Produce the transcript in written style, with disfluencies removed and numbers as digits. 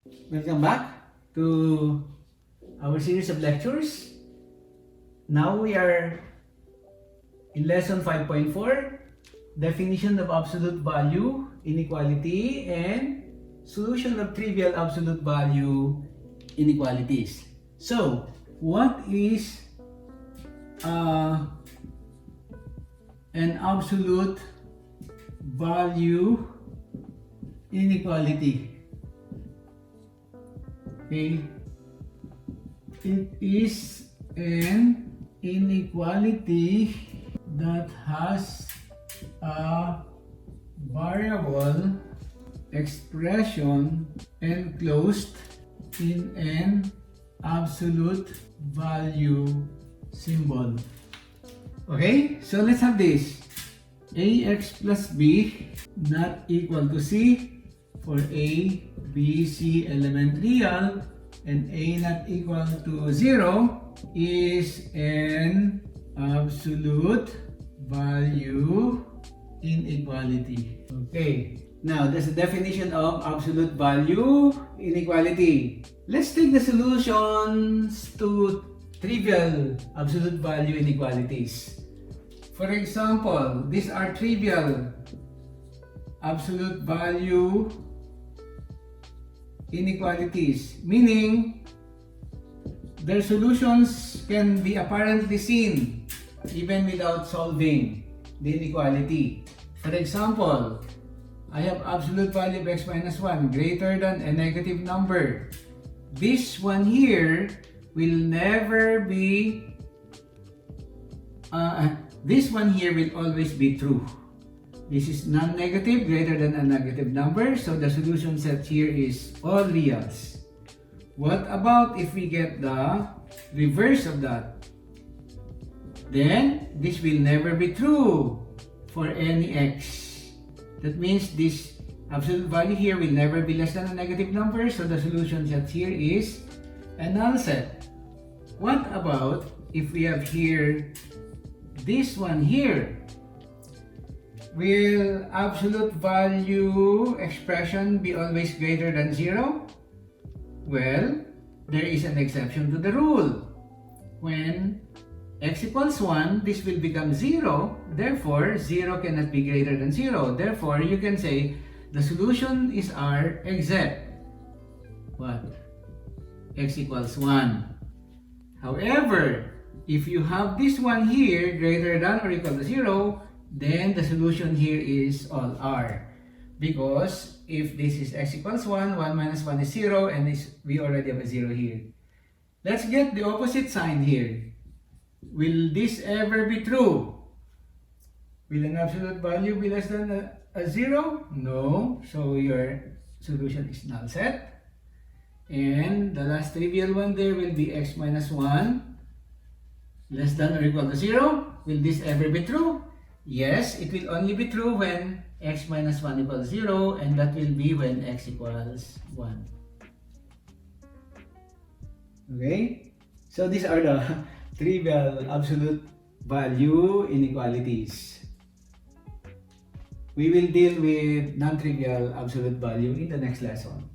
Welcome back to our series of lectures. Now we are in lesson 5.4, definition of absolute value, inequality, and solution of trivial absolute value inequalities. So, what is an absolute value inequality? Okay, it is an inequality that has a variable expression enclosed in an absolute value symbol. Okay, so let's have this. Ax plus b not equal to c for a, b, c element real, and a not equal to 0 is an absolute value inequality. Okay, now that's the definition of absolute value inequality. Let's take the solutions to trivial absolute value inequalities. For example, these are trivial absolute value inequalities, meaning their solutions can be apparently seen even without solving the inequality. For example, I have absolute value of x minus 1 greater than a negative number. This one here will never be, this one here will always be true. This is non-negative, greater than a negative number, so the solution set here is all reals. What about if we get the reverse of that? Then, this will never be true for any x. That means this absolute value here will never be less than a negative number, so the solution set here is a null set. What about if we have here this one here? Will absolute value expression be always greater than 0? Well, there is an exception to the rule. When x equals 1, this will become 0. Therefore, 0 cannot be greater than 0. Therefore, you can say the solution is R except what? X equals 1. However, if you have this one here greater than or equal to 0, then the solution here is all R. Because if this is x equals 1, 1 minus 1 is 0, and we already have a 0 here. Let's get the opposite sign here. Will this ever be true? Will an absolute value be less than a 0? No. So your solution is null set. And the last trivial one there will be x minus 1 less than or equal to 0. Will this ever be true? Yes, it will only be true when x minus 1 equals 0, and that will be when x equals 1. Okay? So these are the trivial absolute value inequalities. We will deal with non-trivial absolute value in the next lesson.